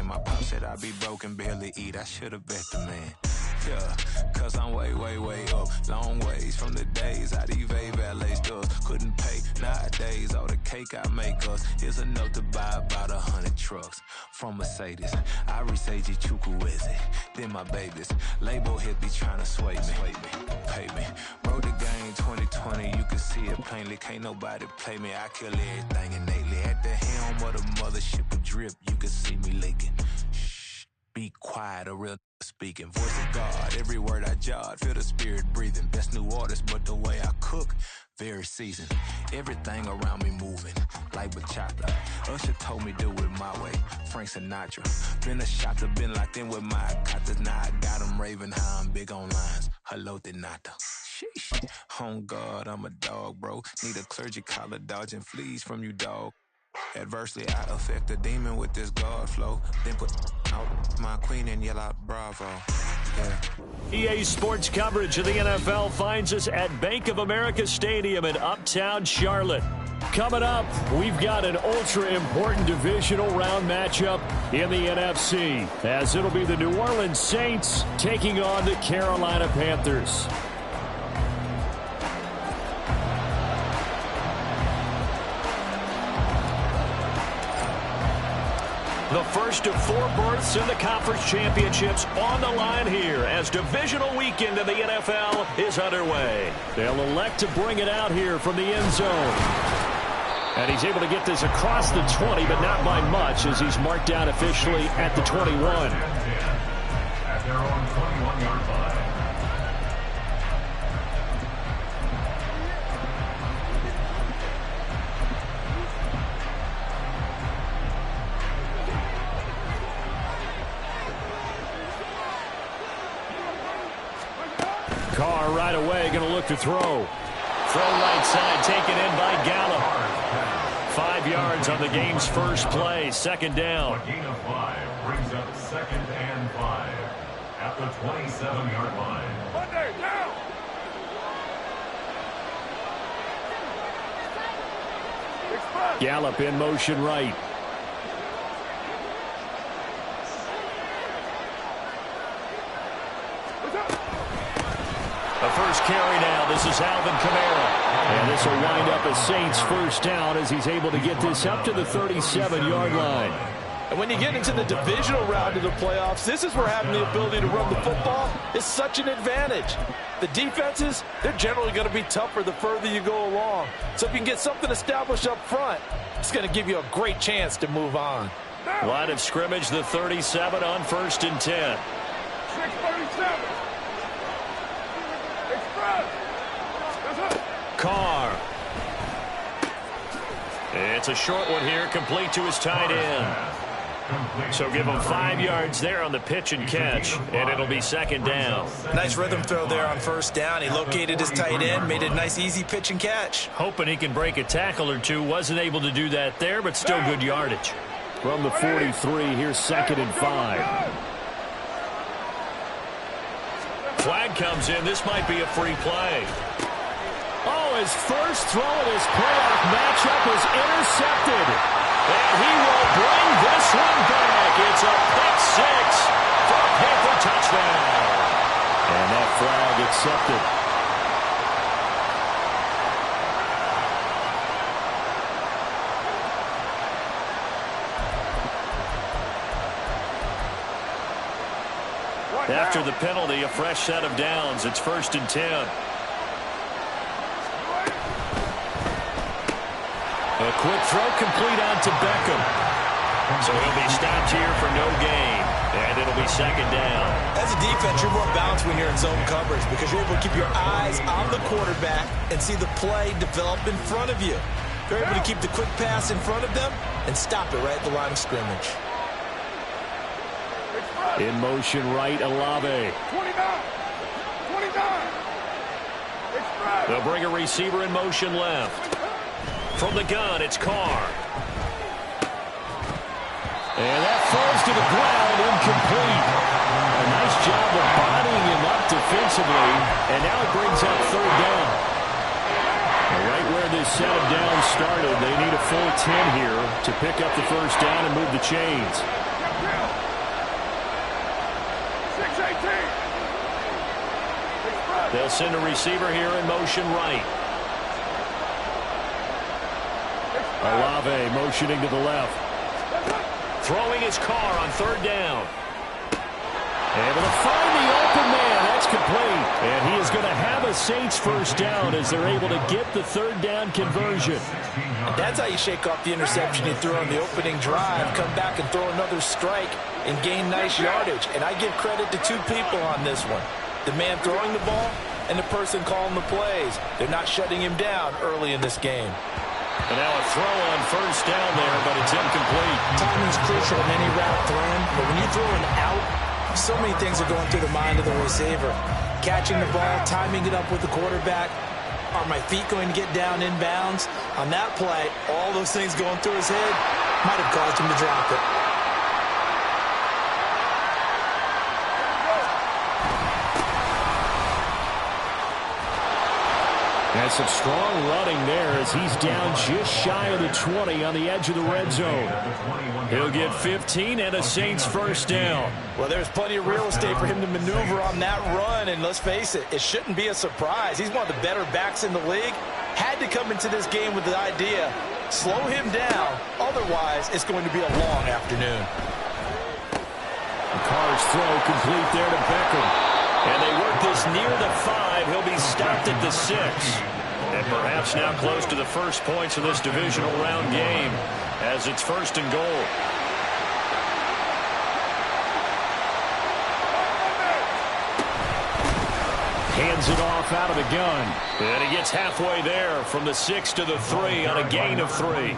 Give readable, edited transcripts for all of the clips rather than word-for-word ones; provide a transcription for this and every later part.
My pop said I'd be broke and barely eat. I should've bet the man. Yeah, cause I'm way, way, way up. Long ways from the days I evade valet stores. Couldn't pay nowadays. All the cake I make us is enough to buy about 100 trucks. From Mercedes, I Seiji Chukwueze. Then my babies, label hit be trying to sway me. Pay me. Wrote the game 2020, you can see it plainly. Can't nobody play me. I kill everything innately. At the helm of the mothership of drip, you can see me leaking. Shh, be quiet, a real speaking. Voice of God, every word I jot. Feel the spirit breathing. Best new artist, but the way I cook, very seasoned. Everything around me moving, like bachata. Usher told me do it my way. Frank Sinatra. Been a shot, been locked in with my katas. Now I got them raving how I'm big on lines. Hello, Denata. Sheesh. On God, I'm a dog, bro. Need a clergy collar, dodging fleas from you, dog. Adversely, I affect a demon with this God flow. Then put out my queen and yell out bravo. Yeah. EA Sports coverage of the NFL finds us at Bank of America Stadium in Uptown Charlotte. Coming up, we've got an ultra-important divisional round matchup in the NFC, as it'll be the New Orleans Saints taking on the Carolina Panthers. The first of 4 berths in the conference championships on the line here as divisional weekend in the NFL is underway. They'll elect to bring it out here from the end zone. And he's able to get this across the 20, but not by much, as he's marked down officially at the 21. At their own 21-yard line. Carr right away going to look to throw. Throw right side taken in by Gallup. 5 yards on the game's first play. Second down. A gain of 5 brings up 2nd and 5 at the 27-yard line. Gallup in motion right. The first carry now. This is Alvin Kamara. And this will wind up a Saints first down as he's able to get this up to the 37-yard line. And when you get into the divisional round of the playoffs, this is where having the ability to run the football is such an advantage. The defenses, they're generally going to be tougher the further you go along. So if you can get something established up front, it's going to give you a great chance to move on. Line of scrimmage, the 37 on 1st and 10. 637. Carr. It's a short one here, complete to his tight end. So give him 5 yards there on the pitch and catch, and it'll be 2nd down. Nice rhythm throw there on 1st down. He located his tight end, made it a nice, easy pitch and catch. Hoping he can break a tackle or two. Wasn't able to do that there, but still good yardage. From the 43, here's 2nd and 5. Flag comes in. This might be a free play. Oh, his first throw of this playoff matchup is intercepted. And he will bring this one back. It's a pick 6 for a Panther touchdown. And that flag accepted. After the penalty, a fresh set of downs. It's 1st and 10. A quick throw complete on to Beckham. So he'll be stopped here for no gain. And it'll be 2nd down. As a defense, you're more balanced when you're in zone coverage because you're able to keep your eyes on the quarterback and see the play develop in front of you. You're able to keep the quick pass in front of them and stop it right at the line of scrimmage. In motion right, Olave. 29. They'll bring a receiver in motion left. From the gun, it's Carr. And that falls to the ground, incomplete. A nice job of bodying him up defensively, and now it brings up 3rd down. And right where this set of downs started, they need a full 10 here to pick up the first down and move the chains. They'll send a receiver here in motion right. Olave motioning to the left. Throwing his car on third down. Able to find the open man. That's complete. And he is going to have a Saints first down as they're able to get the third down conversion. And that's how you shake off the interception he threw on the opening drive, come back and throw another strike and gain nice yardage. And I give credit to two people on this one. The man throwing the ball and the person calling the plays. They're not shutting him down early in this game. And now a throw on first down there, but it's incomplete. Timing's crucial in any route thrown, but when you throw an out, so many things are going through the mind of the receiver. Catching the ball, timing it up with the quarterback. Are my feet going to get down inbounds? On that play, all those things going through his head might have caused him to drop it. And some strong running there as he's down just shy of the 20 on the edge of the red zone. He'll get 15 and a Saints first down. Well, there's plenty of real estate for him to maneuver on that run, and let's face it, it shouldn't be a surprise. He's one of the better backs in the league. Had to come into this game with the idea, slow him down, otherwise it's going to be a long afternoon. Carr's throw complete there to Beckham. And they work this near the 5. He'll be stopped at the 6. And perhaps now close to the first points of this divisional round game as it's first and goal. Hands it off out of the gun. And he gets halfway there from the 6 to the 3 on a gain of 3.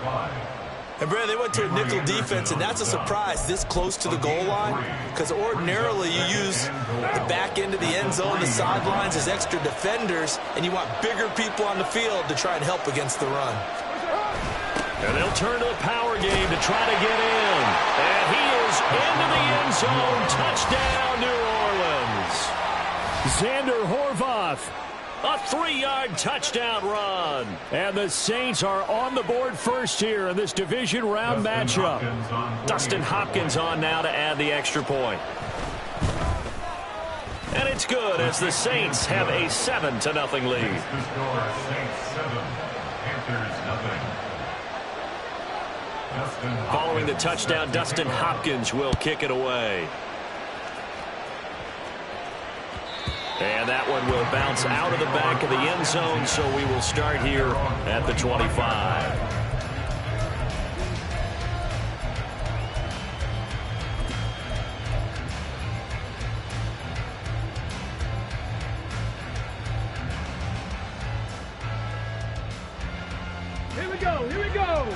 And, Brad, they went to a nickel defense, and that's a surprise this close to the goal line, because ordinarily you use the back end of the end zone, the sidelines as extra defenders, and you want bigger people on the field to try and help against the run. And they'll turn to the power game to try to get in. And he is into the end zone. Touchdown, New Orleans. Xander Horvath. A 3-yard touchdown run. And the Saints are on the board first here in this division round matchup. Dustin Hopkins on now to add the extra point. And it's good as the Saints have a 7-0 lead. Following the touchdown, Dustin Hopkins will kick it away. And that one will bounce out of the back of the end zone, so we will start here at the 25. Here we go, here we go.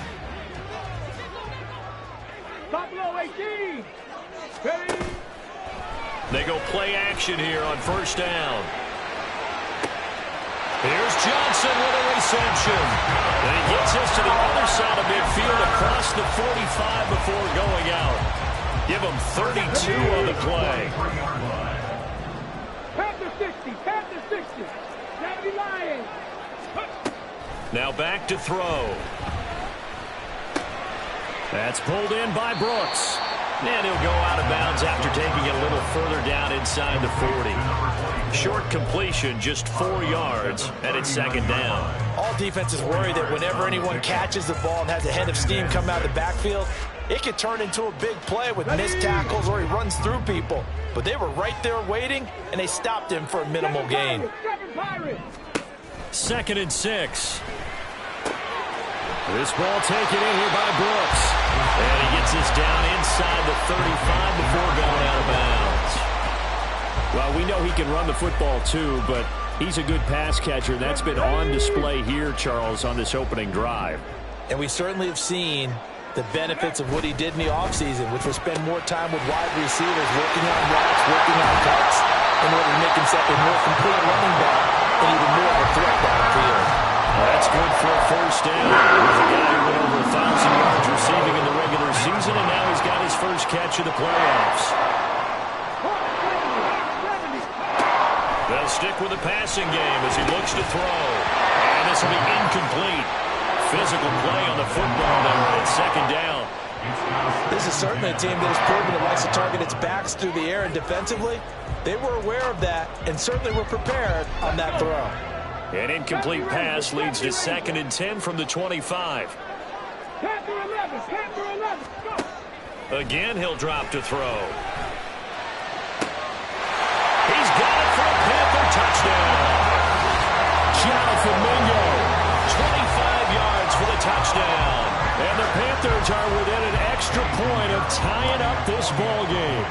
Top low, 18. Ready? They go play action here on first down. Here's Johnson with a reception. And he gets us to the other side of midfield across the 45 before going out. Give him 32 on the play. Panther 60, Panther 60. Navy Lions. Now back to throw. That's pulled in by Brooks. And he'll go out of bounds after taking it a little further down inside the 40. Short completion, just 4 yards, and it's second down. All defenses worry that whenever anyone catches the ball and has a head of steam come out of the backfield, it could turn into a big play with missed tackles or he runs through people. But they were right there waiting, and they stopped him for a minimal gain. 2nd and 6. This ball taken in here by Brooks. And he gets this down inside the 35 before going out of bounds. Well, we know he can run the football too, but he's a good pass catcher. That's been on display here, Charles, on this opening drive. And we certainly have seen the benefits of what he did in the offseason, which was spend more time with wide receivers, working on routes, working on cuts, in order to make himself a more complete running back and even more of a threat downfield. That's good for a first down. With a guy who went over 1,000 yards receiving in the regular season, and now he's got his first catch of the playoffs. They'll stick with the passing game as he looks to throw. And this will be incomplete. Physical play on the football there at second down. This is certainly a team that has proven it likes to target its backs through the air, and defensively, they were aware of that and certainly were prepared on that throw. An incomplete pass leads to 2nd and 10 from the 25. Again, he'll drop to throw. He's got it for a Panther touchdown. Jonathan Mingo, 25 yards for the touchdown. And the Panthers are within an extra point of tying up this ball game.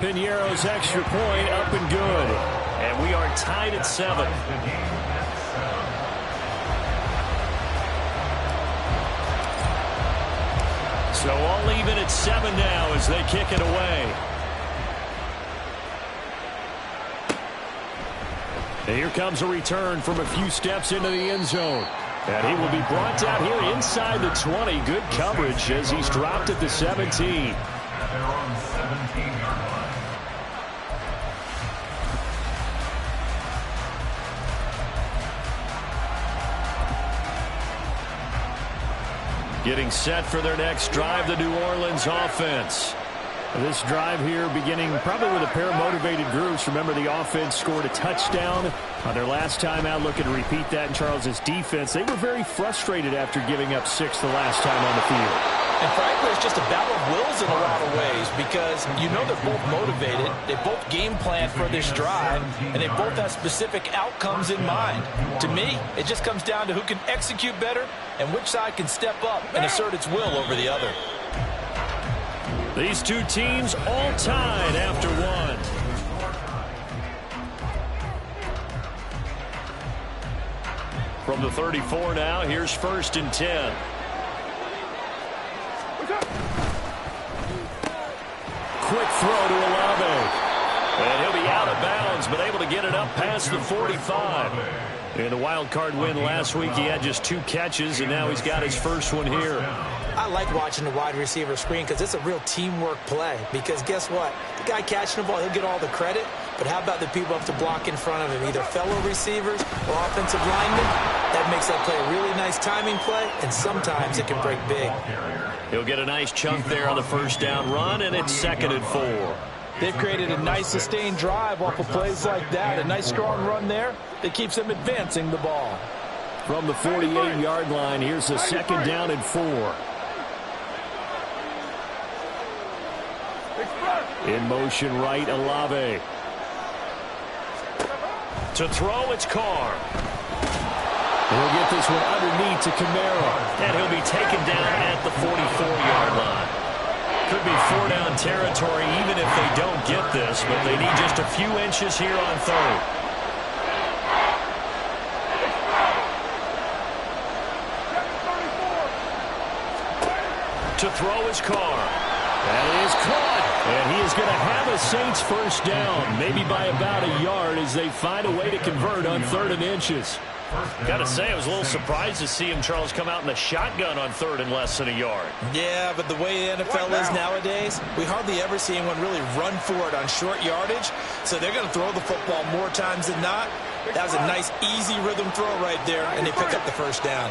Piñeiro's extra point up and good. And we are tied at 7. So all even at 7 now as they kick it away. And here comes a return from a few steps into the end zone. And he will be brought down here inside the 20. Good coverage as he's dropped at the 17. They're on 17-yard line. Getting set for their next drive, the New Orleans offense. This drive here beginning probably with a pair of motivated groups. Remember, the offense scored a touchdown on their last time out. Looking to repeat that in Charles's defense. They were very frustrated after giving up 6 the last time on the field. And frankly, it's just a battle of wills in a lot of ways because you know they're both motivated. They both game plan for this drive, and they both have specific outcomes in mind. To me, it just comes down to who can execute better and which side can step up and assert its will over the other. These two teams all tied after 1. From the 34 now, here's 1st and 10. Quick throw to Olave. And he'll be out of bounds, but able to get it up past the 45. In the wild card win last week, he had just 2 catches, and now he's got his first one here. I like watching the wide receiver screen because it's a real teamwork play. Because guess what? The guy catching the ball, he'll get all the credit. But how about the people up to block in front of him, either fellow receivers or offensive linemen? That makes that play a really nice timing play, and sometimes it can break big. He'll get a nice chunk there on the first down run, and it's 2nd and 4. They've created a nice sustained drive off of plays like that. A nice strong run there that keeps them advancing the ball. From the 48-yard line, here's a 2nd down and 4. In motion right, Olave. To throw, it's Carr. He'll get this one underneath to Kamara. And he'll be taken down at the 44-yard line. Could be 4-down territory even if they don't get this, but they need just a few inches here on 3rd. To throw is Carr. That is caught. And he is going to have a Saints first down, maybe by about a yard as they find a way to convert on 3rd and inches. Got to say, I was a little surprised to see him, Charles, come out in the shotgun on 3rd and less than a yard. Yeah, but the way the NFL is nowadays, we hardly ever see anyone really run for it on short yardage. So they're going to throw the football more times than not. That was a nice, easy rhythm throw right there, and they pick up the first down.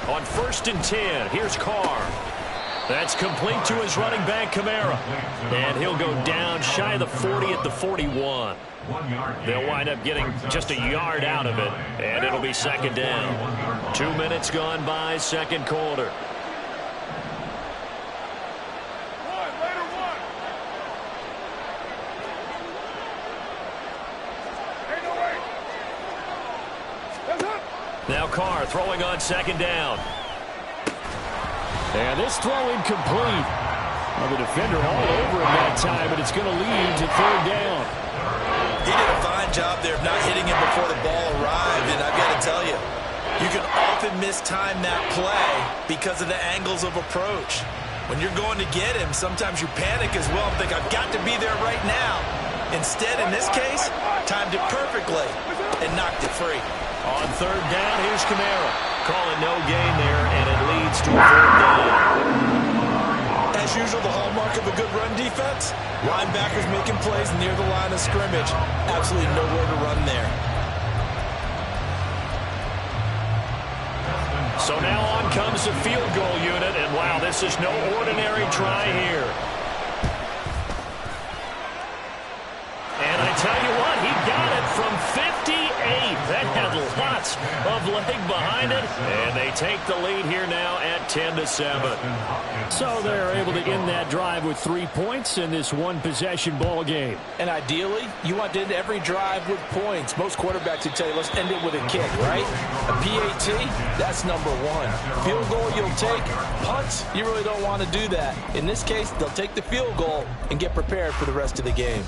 On 1st and 10, here's Carr. That's complete to his running back, Kamara. And he'll go down shy of the 40 at the 41. They'll wind up getting just a yard out of it, and it'll be 2nd down. 2 minutes gone by, 2nd quarter. Now Carr throwing on 2nd down. And this throw incomplete. Well, the defender all over him that time, but it's going to lead to 3rd down. He did a fine job there of not hitting him before the ball arrived, and I've got to tell you, you can often mistime that play because of the angles of approach. When you're going to get him, sometimes you panic as well and think, I've got to be there right now. Instead, in this case, timed it perfectly and knocked it free. On 3rd down, here's Kamara. Call it no gain there, and it leads to a 3rd down. as usual, the hallmark of a good run defense, linebackers making plays near the line of scrimmage. Absolutely nowhere to run there. So now on comes the field goal unit, and wow, this is no ordinary try here. And I tell you what, he got it from 58. That had lots of leg behind it, and they take the lead here now at 10-7. So they're able to end that drive with 3 points in this one-possession ball game. And ideally, you want to end every drive with points. Most quarterbacks would tell you, let's end it with a kick, right? A PAT, that's number one. Field goal you'll take. Punts, you really don't want to do that. In this case, they'll take the field goal and get prepared for the rest of the game.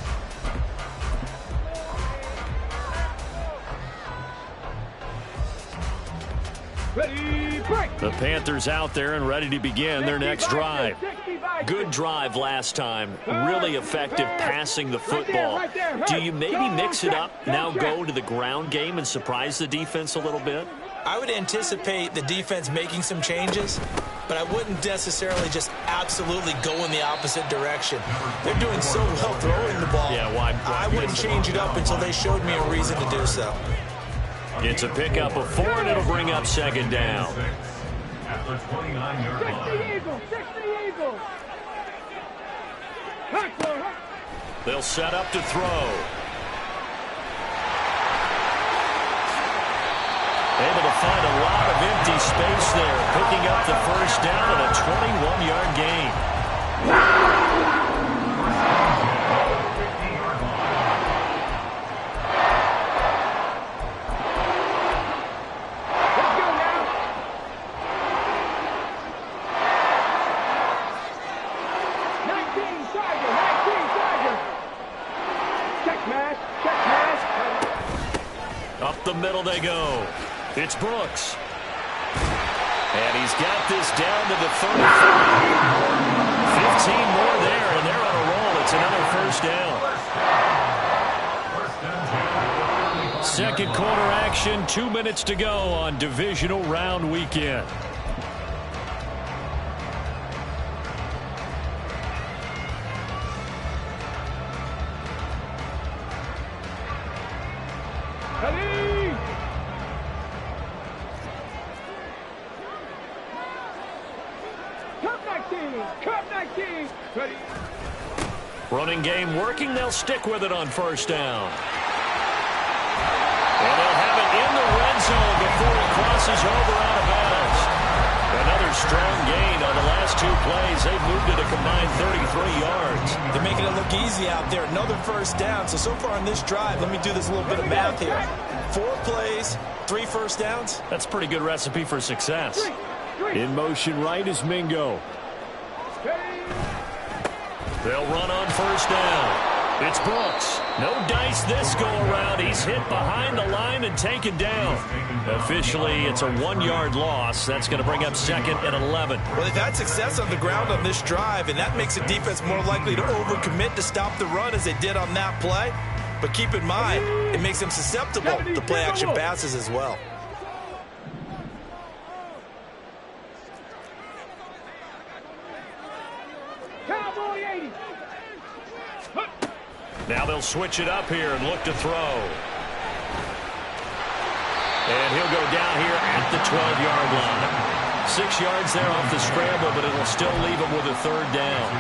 The Panthers out there and ready to begin their next drive. Good drive last time. Really effective passing the football. Do you maybe mix it up, now go to the ground game and surprise the defense a little bit? I would anticipate the defense making some changes, but I wouldn't necessarily just absolutely go in the opposite direction. They're doing so well throwing the ball. Yeah, why I wouldn't change it up until they showed me a reason to do so. It's a pickup of 4, and it'll bring up second down. At the 29-yard line. 60 Eagles. They'll set up to throw. Able to find a lot of empty space there, picking up the first down and a 21-yard gain. Up the middle they go. It's Brooks. And he's got this down to the 35. 15 more there, and they're on a roll. It's another first down. Second quarter action, 2 minutes to go on divisional round weekend. Running game working. They'll stick with it on first down. And they'll have it in the red zone before it crosses over out of bounds. Another strong gain on the last 2 plays. They've moved it a combined 33 yards. They're making it look easy out there. Another first down. So far on this drive, let me do this little bit of math here. 4 plays, 3 first downs. That's a pretty good recipe for success. In motion right is Mingo. They'll run on first down. It's Brooks. No dice this go-around. He's hit behind the line and taken down. Officially, it's a 1-yard loss. That's going to bring up second and 11. Well, they've had success on the ground on this drive, and that makes the defense more likely to overcommit to stop the run as they did on that play. But keep in mind, it makes them susceptible to play-action passes as well. Now they'll switch it up here and look to throw. And he'll go down here at the 12-yard line. 6 yards there off the scramble, but it'll still leave him with a third down.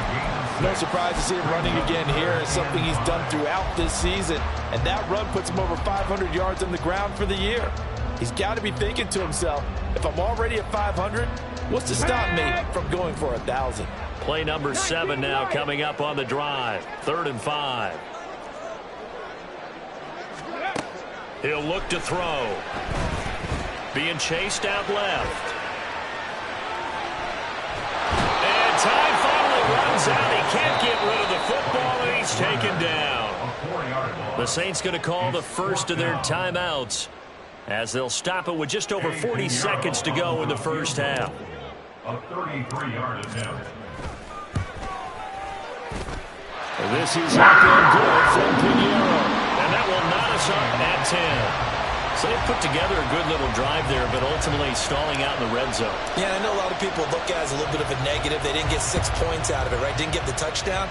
No surprise to see him running again here. It's something he's done throughout this season. And that run puts him over 500 yards on the ground for the year. He's got to be thinking to himself, if I'm already at 500, what's to stop me from going for 1,000? Play number 7 now coming up on the drive. 3rd and 5. He'll look to throw. Being chased out left. And time finally runs out. He can't get rid of the football, and he's taken down. The Saints going to call the first of their timeouts as they'll stop it with just over 40 seconds to go in the first half. A 33-yard attempt. This is up and good from Pinheiro. And that will knot us up at 10. So they put together a good little drive there, but ultimately stalling out in the red zone. Yeah, I know a lot of people look at it as a little bit of a negative. They didn't get 6 points out of it, right? Didn't get the touchdown.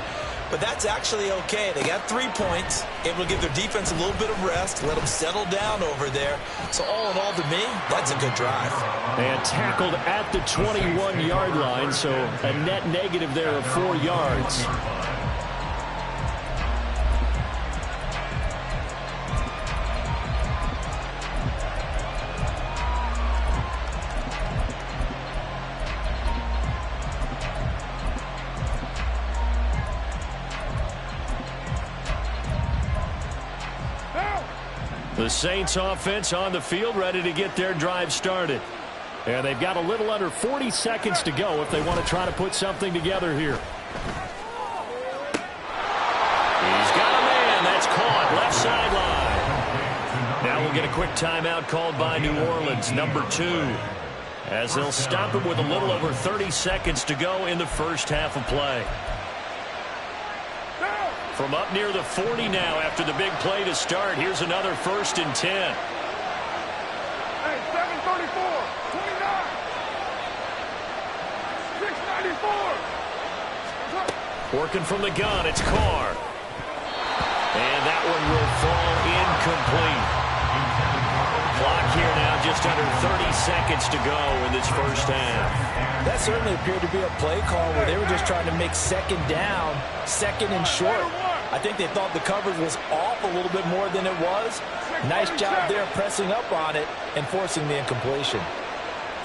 But that's actually okay. They got 3 points, able to give their defense a little bit of rest, let them settle down over there. So all in all, to me, that's a good drive. And tackled at the 21-yard line, so a net negative there of 4 yards. The Saints offense on the field, ready to get their drive started. And they've got a little under 40 seconds to go if they want to try to put something together here. He's got a man. That's caught. Left sideline. Now we'll get a quick timeout called by New Orleans, number 2. As they'll stop him with a little over 30 seconds to go in the first half of play. From up near the 40 now after the big play to start. Here's another 1st and 10. Hey, 734, 29, 694. Working from the gun, it's Carr. And that one will fall incomplete. Clock here now, just under 30 seconds to go in this first half. That certainly appeared to be a play call where they were just trying to make second down, second and short. I think they thought the coverage was off a little bit more than it was. Nice job there pressing up on it and forcing the incompletion.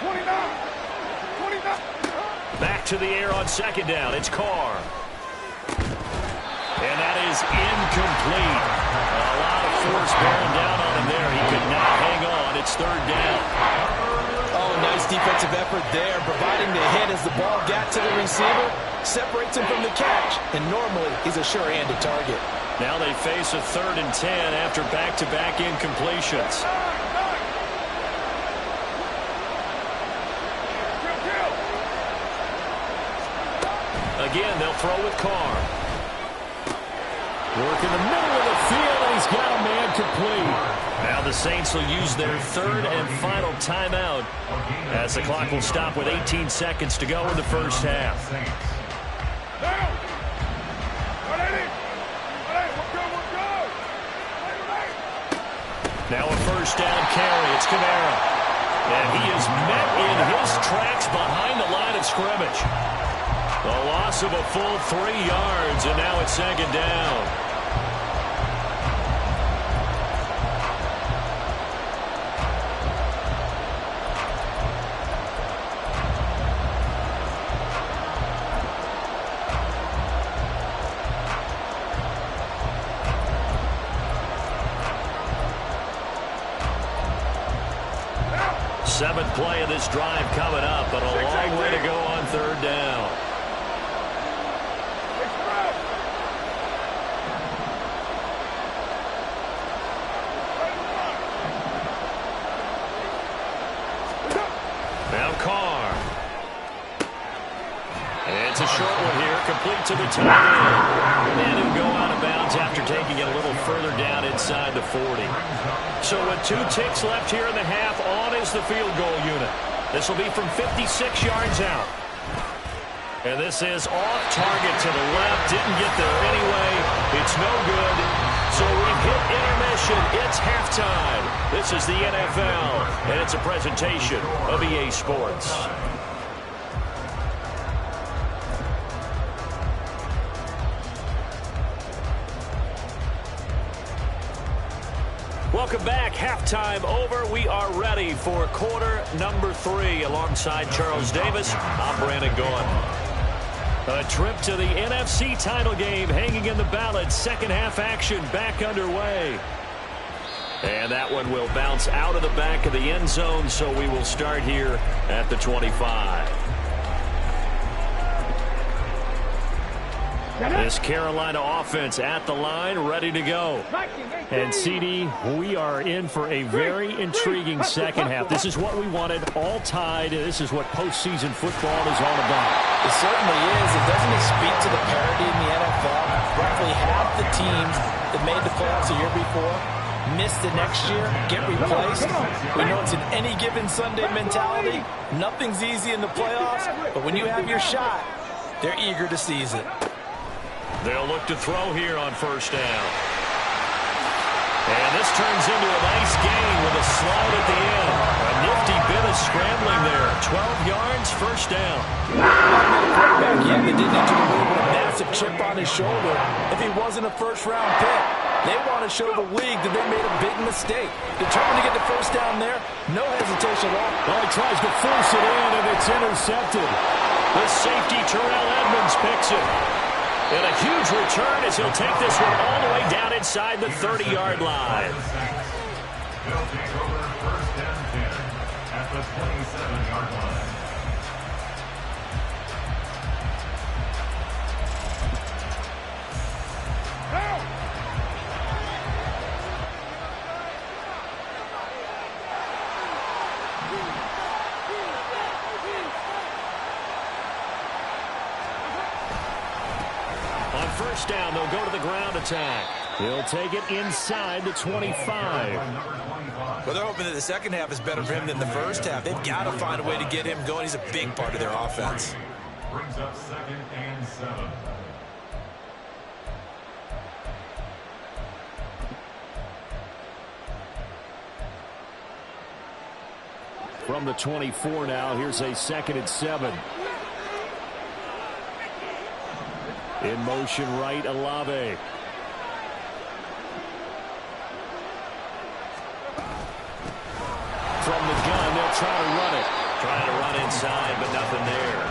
29, 29. Back to the air on second down. It's Carr. And that is incomplete. A lot of force bearing down on him there. He could not hang on. It's 3rd down. Oh, nice defensive effort there, providing the hit as the ball got to the receiver, separates him from the catch, and normally he's a sure-handed target. Now they face a 3rd and 10 after back-to-back incompletions. Again, they'll throw with Carr. Work in the middle of the field, and he's got a man complete. Now the Saints will use their 3rd and final timeout as the clock will stop with 18 seconds to go in the first half. Now a 1st down carry. It's Kamara. And he is met in his tracks behind the line of scrimmage. The loss of a full 3 yards, and now it's 2nd down. Seventh play of this drive coming up, but a long way to go on 3rd down. Now Carr. And it's a short one here, complete to the tight end. And he'll go out of bounds after taking it a little further down inside the 40. So with 2 ticks left here in the half, on is the field goal unit. This will be from 56 yards out. And this is off target to the left. Didn't get there anyway. It's no good. So we've hit intermission. It's halftime. This is the NFL, and it's a presentation of EA Sports. Welcome back. Halftime over. We are ready for quarter number 3 alongside Charles Davis. I'm Brandon Gaughan. A trip to the NFC title game hanging in the balance. Second half action back underway. And that one will bounce out of the back of the end zone, so we will start here at the 25. This Carolina offense at the line, ready to go. And, CD, we are in for a very intriguing second half. This is what we wanted, all tied. This is what postseason football is all about. It certainly is. It doesn't speak to the parity in the NFL. Roughly half the teams that made the playoffs the year before miss the next year, get replaced. We know it's an any given Sunday mentality. Nothing's easy in the playoffs, but when you have your shot, they're eager to seize it. They'll look to throw here on first down. And this turns into a nice gain with a slide at the end. A nifty bit of scrambling there. 12 yards, first down. Quarterback yet that didn't enter the league with a massive chip on his shoulder if he wasn't a first-round pick. They want to show the league that they made a big mistake. Determined to get the first down there, no hesitation at all. Well, he tries to force it in, and it's intercepted. The safety, Terrell Edmunds, picks it. And a huge return as he'll take this one all the way down inside the 30-yard line. They'll take over first and 10 at the 27-yard line. First down, they'll go to the ground attack. He'll take it inside the 25. Well, they're hoping that the second half is better for him than the first half. They've got to find a way to get him going. He's a big part of their offense. Brings up second and 7. From the 24 now, here's a 2nd and 7. In motion right, Olave. From the gun, they'll try to run it. Trying to run inside, but nothing there.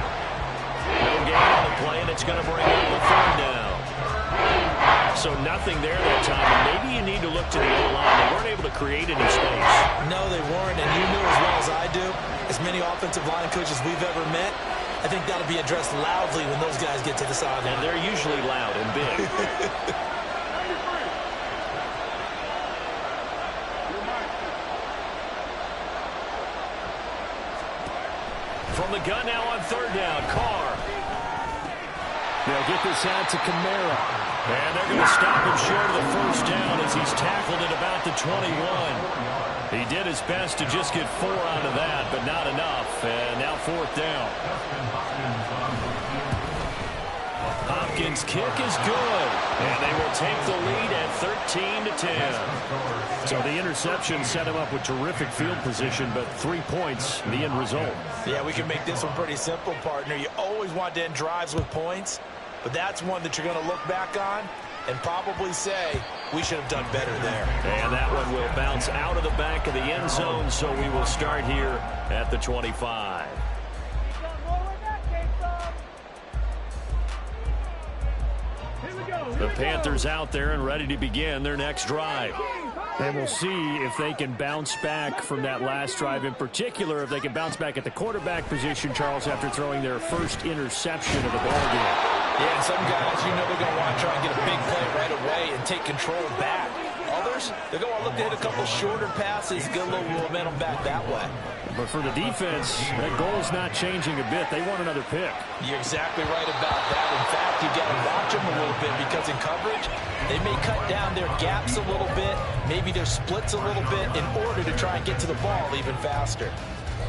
No gain on the play, and it's going to bring up the 3rd down. So nothing there that time, and maybe you need to look to the O-line. They weren't able to create any space. No, they weren't, and you knew as well as I do, as many offensive line coaches we've ever met, I think that'll be addressed loudly when those guys get to the sideline. And they're usually loud and big. From the gun now on 3rd down, Carr. They'll get this out to Kamara. And they're going to stop him short of the first down as he's tackled at about the 21. He did his best to just get 4 out of that, but not enough. And now 4th down. Hopkins' kick is good. And they will take the lead at 13-10. So the interception set him up with terrific field position, but 3 points, the end result. Yeah, we can make this one pretty simple, partner. You always want to end drives with points, but that's one that you're going to look back on and probably say, we should have done better there. And that one will bounce out of the back of the end zone, so we will start here at the 25. The Panthers out there and ready to begin their next drive. And we'll see if they can bounce back from that last drive. In particular, if they can bounce back at the quarterback position, Charles, after throwing their first interception of the ballgame. Yeah, and some guys, you know they're going to want to try and get a big play right away and take control back. Others, they're going to look to hit a couple shorter passes, get a little momentum back that way. But for the defense, that goal is not changing a bit. They want another pick. You're exactly right about that. In fact, you got to watch them a little bit because in coverage, they may cut down their gaps a little bit, maybe their splits a little bit in order to try and get to the ball even faster.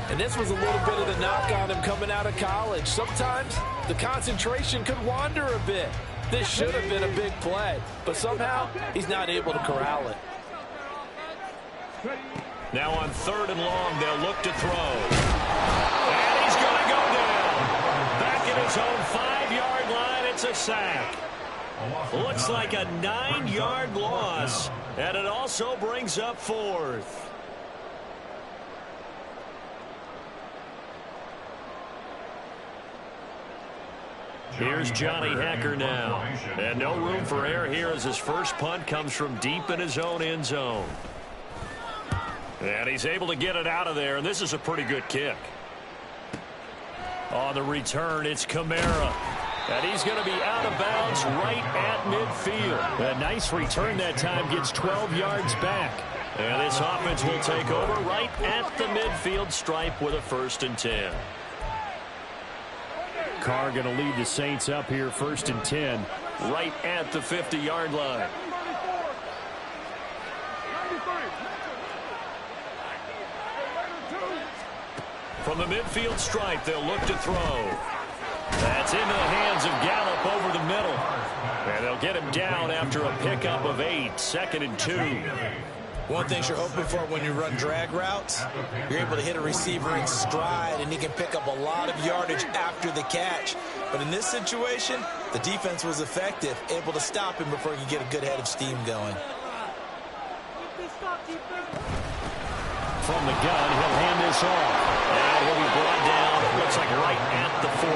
And this was a little bit of the knock on him coming out of college. Sometimes the concentration could wander a bit. This should have been a big play, but somehow he's not able to corral it. Now on 3rd and long, they'll look to throw. And he's going to go down. Back at his own 5-yard line, it's a sack. Looks like a 9-yard loss, and it also brings up 4th. Here's Johnny Hacker now. And no room for error here as his first punt comes from deep in his own end zone. And he's able to get it out of there, and this is a pretty good kick. On the return, it's Kamara. And he's going to be out of bounds right at midfield. A nice return that time, gets 12 yards back. And this offense will take over right at the midfield stripe with a 1st and 10. Carr going to lead the Saints up here, 1st and 10. Right at the 50-yard line. From the midfield stripe, they'll look to throw. That's into the hands of Gallup over the middle. And they'll get him down after a pickup of 8, 2nd and 2. One thing you're hoping for when you run drag routes, you're able to hit a receiver in stride, and he can pick up a lot of yardage after the catch. But in this situation, the defense was effective, able to stop him before he could get a good head of steam going. From the gun, he'll hand this off. And he'll be brought down, it looks like right at the 40.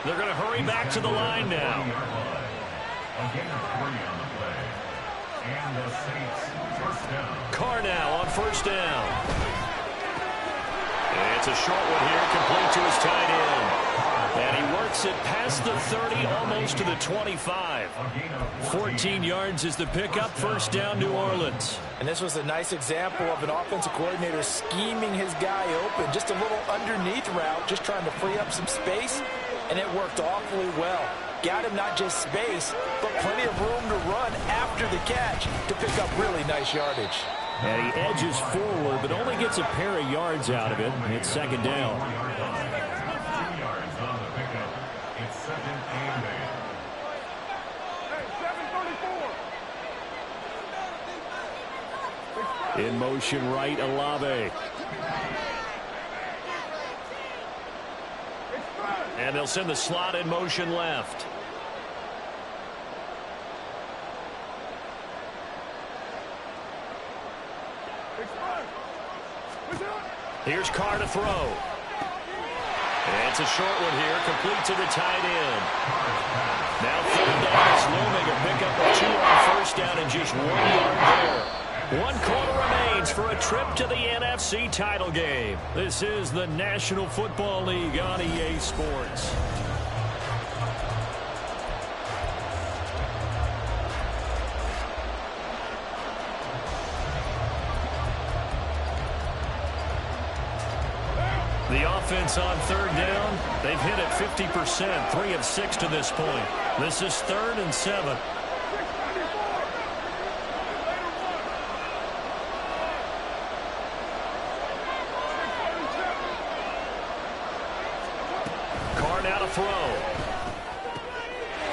They're going to hurry back to the line now. Carr now on first down. It's a short one here, complete to his tight end. And he works it past the 30, almost to the 25. 14 yards is the pickup, first down, New Orleans. And this was a nice example of an offensive coordinator scheming his guy open. Just a little underneath route, just trying to free up some space, and it worked awfully well. Got him not just space, but plenty of room to run after the catch to pick up really nice yardage. And he edges forward, but only gets a pair of yards out of it. It's second down. In motion right, Olave. And they'll send the slot in motion left. Here's Carr to throw. And it's a short one here, complete to the tight end. Now third down is looming, a pickup of 2 on first down and just 1 yard there. 1 quarter remains for a trip to the NFC title game. This is the National Football League on EA Sports. The offense on third down, they've hit it 50%, 3 of 6 to this point. This is 3rd and 7. Carr now to throw.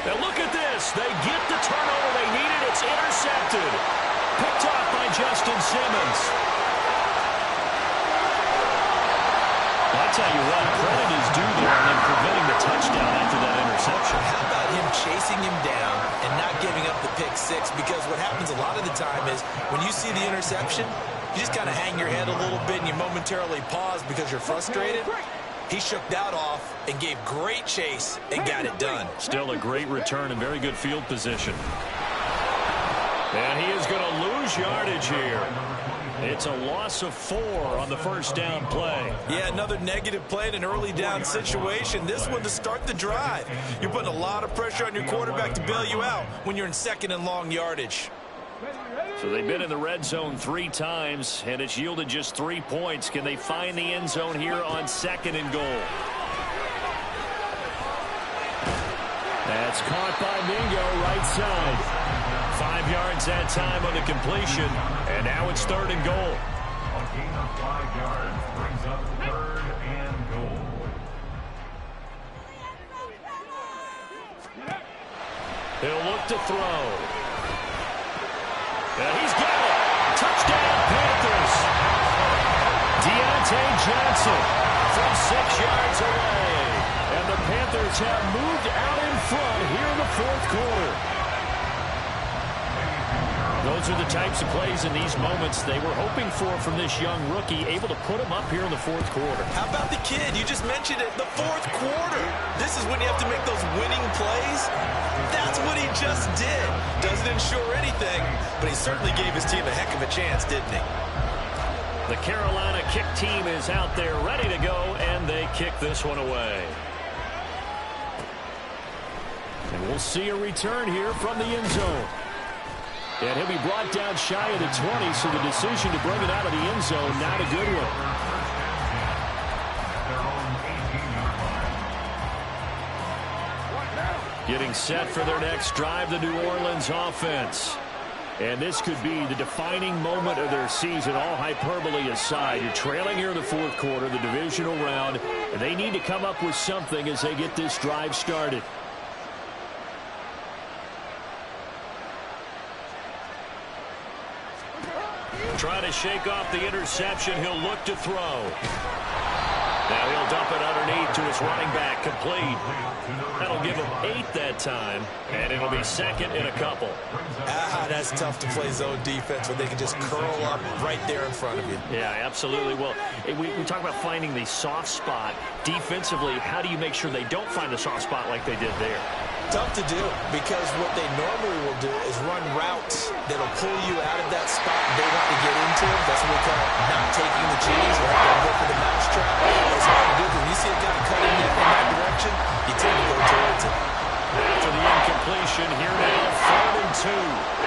And look at this. They get the turnover they needed. It's intercepted. Picked off by Justin Simmons. I tell you what, credit is due there in preventing the touchdown after that interception. How about him chasing him down and not giving up the pick six? Because what happens a lot of the time is when you see the interception, you just kind of hang your head a little bit and you momentarily pause because you're frustrated. He shook that off and gave great chase and got it done. Still a great return and very good field position. And he is going to lose yardage here. It's a loss of 4 on the first down play. Yeah, another negative play in an early down situation. This one to start the drive. You're putting a lot of pressure on your quarterback to bail you out when you're in 2nd and long yardage. So they've been in the red zone 3 times, and it's yielded just 3 points. Can they find the end zone here on 2nd and goal? That's caught by Mingo, right side. 5 yards that time on the completion, and now it's 3rd and goal. A gain of 5 yards brings up 3rd and goal. He'll look to throw. And he's got it. Touchdown, Panthers. Deontay Johnson from 6 yards away. And the Panthers have moved out in front here in the 4th quarter. Those are the types of plays in these moments they were hoping for from this young rookie, able to put him up here in the 4th quarter. How about the kid? You just mentioned it, the 4th quarter. This is when you have to make those winning plays. That's what he just did. Doesn't ensure anything, but he certainly gave his team a heck of a chance, didn't he? The Carolina kick team is out there ready to go, and they kick this one away. And we'll see a return here from the end zone. And he'll be brought down shy of the 20, so the decision to bring it out of the end zone, not a good one. Getting set for their next drive, the New Orleans offense. And this could be the defining moment of their season, all hyperbole aside. You're trailing here in the fourth quarter, the divisional round, and they need to come up with something as they get this drive started. Trying to shake off the interception. He'll look to throw. Now he'll dump it underneath to his running back, complete. That'll give him 8 that time, and it'll be second in a couple. That's tough to play zone defense when they can just curl up right there in front of you. Yeah, absolutely. Well, we talk about finding the soft spot. Defensively, how do you make sure they don't find the soft spot like they did there? Tough to do, because what they normally will do is run routes that'll pull you out of that spot they want to get into. That's what we call not taking the cheese, or having to go for the mousetrap. It's hard to do, because when you see a guy cut in that direction, you tend to go towards it. After the incompletion, here now, 3rd and 2.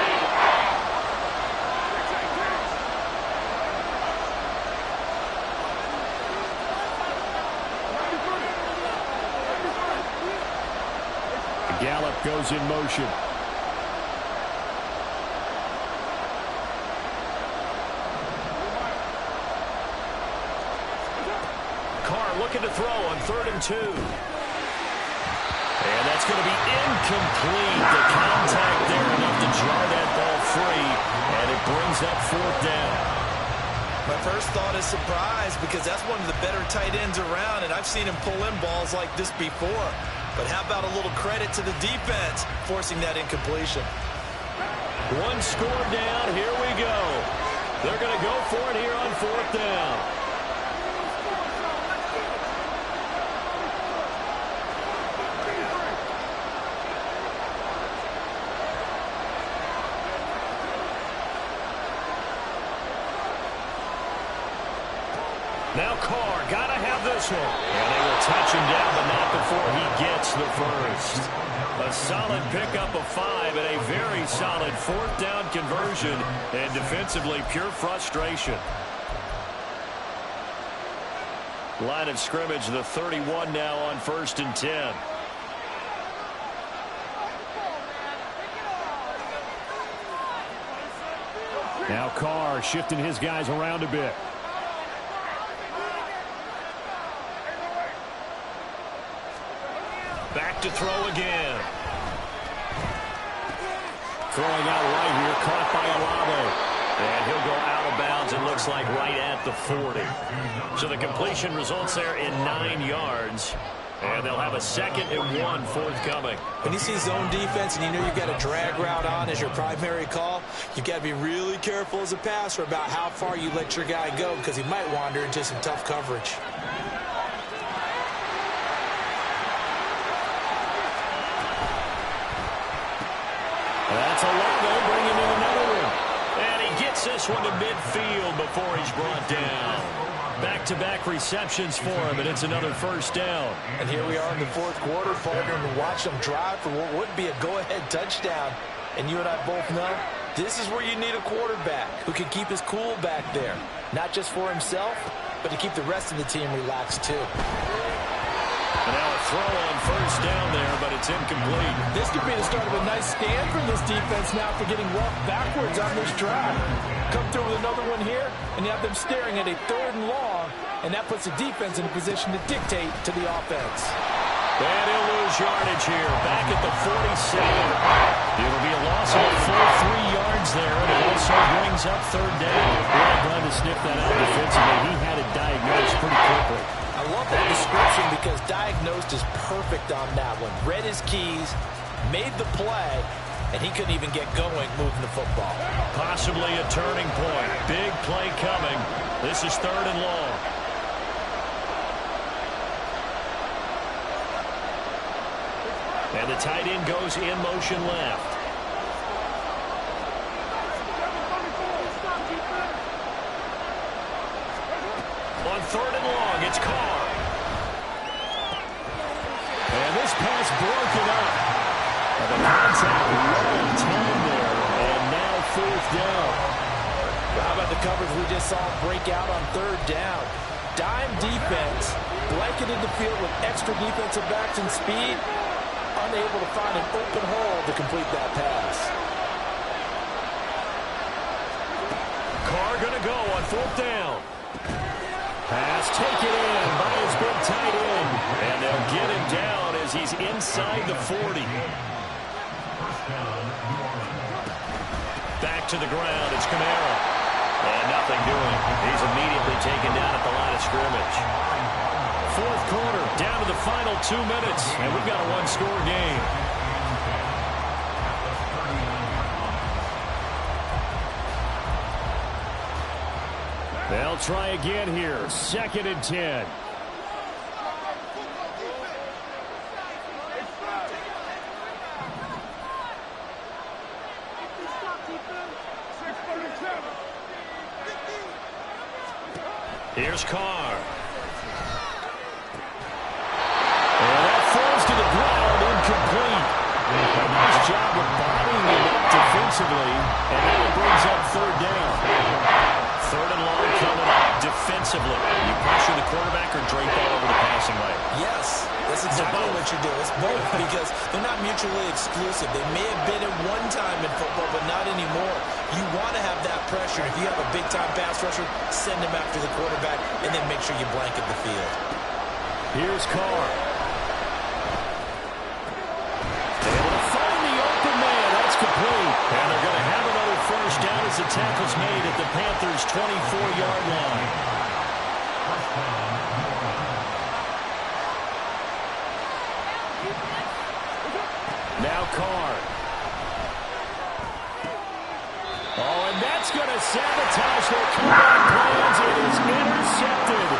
Gallup goes in motion. Carr looking to throw on 3rd and 2. And that's going to be incomplete. The contact there enough to jar that ball free, and it brings up 4th down. My first thought is surprise, because that's one of the better tight ends around, and I've seen him pull in balls like this before. But how about a little credit to the defense forcing that incompletion? 1 score down. Here we go. They're going to go for it here on 4th down. Now Carr, got to have this one. And they will touch him down, but not before he gets the first. A solid pickup of 5 and a very solid 4th down conversion. And defensively, pure frustration. Line of scrimmage, the 31 now on 1st and 10. Now Carr shifting his guys around a bit. Back to throw again. Throwing out right here, caught by Olave. And he'll go out of bounds, it looks like right at the 40. So the completion results there in 9 yards. And they'll have a 2nd and 1 forthcoming. When you see zone defense and you know you've got a drag route on as your primary call, you've got to be really careful as a passer about how far you let your guy go, because he might wander into some tough coverage. That's Olave bringing in another one. And he gets this one to midfield before he's brought down. Back-to-back receptions for him, and it's another 1st down. And here we are in the 4th quarter, partner, and watch them drive for what would be a go-ahead touchdown. And you and I both know this is where you need a quarterback who can keep his cool back there. Not just for himself, but to keep the rest of the team relaxed too. And now a throw on 1st down there, but it's incomplete. This could be the start of a nice stand from this defense now for getting walked backwards on this drive. Come through with another one here, and you have them staring at a 3rd and long, and that puts the defense in a position to dictate to the offense. And he'll lose yardage here, back at the 47. It'll be a loss of a full 3 yards there, and it also brings up 3rd down. Well done to sniff that out defensively. He had it diagnosed pretty quickly. I love that description, because diagnosed is perfect on that one. Read his keys, made the play, and he couldn't even get going moving the football. Possibly a turning point. Big play coming. This is 3rd and long. And the tight end goes in motion left. On 3rd and long, it's Carr. And this pass broken up. And the contact long time there. And now 4th down. How about the coverage we just saw break out on 3rd down? Dime defense, blanketed the field with extra defensive backs and speed, unable to find an open hole to complete that pass. go on 4th down. Pass taken in by his big tight end. And they'll get him down as he's inside the 40. Back to the ground. It's Kamara. And nothing doing. He's immediately taken down at the line of scrimmage. 4th quarter, down to the final 2 minutes. And we've got a one-score game. They'll try again here. 2nd and 10. Here's Carr. And that falls to the ground, incomplete. A nice job of bodying him up defensively. And that brings up 3rd down. 3rd and long coming up defensively. You pressure the quarterback or drape all over the passing lane? Yes, that's exactly what you do. It's both because they're not mutually exclusive. They may have been at one time in football, but not anymore. You want to have that pressure. If you have a big-time pass rusher, send him after the quarterback, and then make sure you blanket the field. Here's Carr. Able to find the open man. That's complete. And they're going to have another first down as the tackle's made at the Panthers' 24-yard line. Now Carr. Oh, and that's going to sabotage their comeback plans. It is intercepted.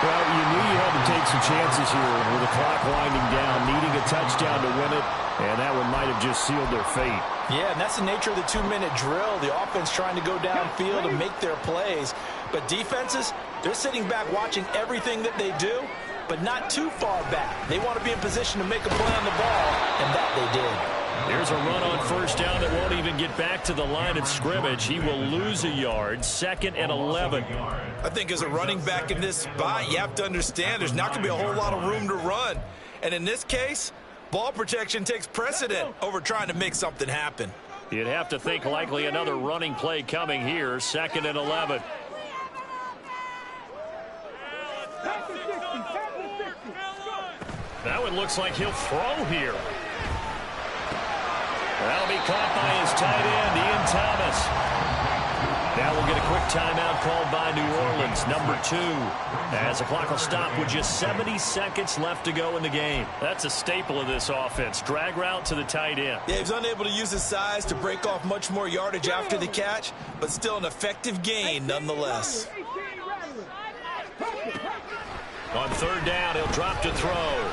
Well, you knew you had to take some chances here with the clock winding down, needing a touchdown to win it, and that one might have just sealed their fate. Yeah, and that's the nature of the 2-minute drill. The offense trying to go downfield and make their plays. But defenses, they're sitting back watching everything that they do, but not too far back. They want to be in position to make a play on the ball, and that they did. Here's a run on first down that won't even get back to the line of scrimmage. He will lose a yard. 2nd and 11. I think as a running back in this spot, you have to understand there's not going to be a whole lot of room to run. And in this case, ball protection takes precedent over trying to make something happen. You'd have to think likely another running play coming here. 2nd and 11. That one looks like he'll throw here. That'll be caught by his tight end, Ian Thomas. Now we'll get a quick timeout called by New Orleans, number 2. As the clock will stop with just 70 seconds left to go in the game. That's a staple of this offense. Drag route to the tight end. Yeah, he's unable to use his size to break off much more yardage after the catch, but still an effective gain nonetheless. On 3rd down, he'll drop to throw.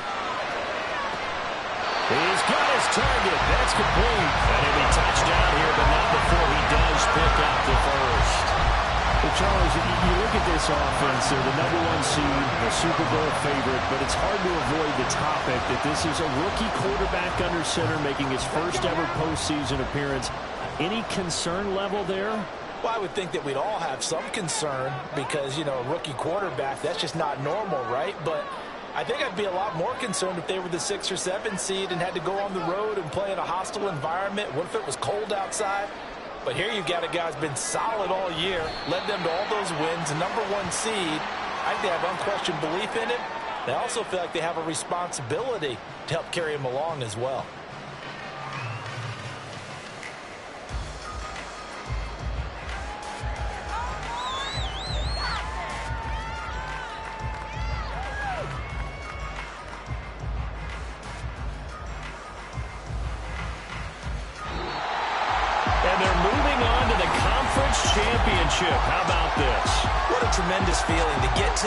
He's got his target. That's complete. And he'll be touchdown here, but not before he does pick up the first. Well, Charles, you look at this offense, they're the number 1 seed, the Super Bowl favorite, but it's hard to avoid the topic that this is a rookie quarterback under center making his first ever postseason appearance. Any concern level there? Well, I would think that we'd all have some concern because, you know, a rookie quarterback, that's just not normal, right? But I think I'd be a lot more concerned if they were the 6 or 7 seed and had to go on the road and play in a hostile environment. What if it was cold outside? But here you've got a guy who's been solid all year, led them to all those wins, number 1 seed. I think they have unquestioned belief in him. They also feel like they have a responsibility to help carry him along as well. And they're moving on to the conference championship. How about this? What a tremendous feeling to get to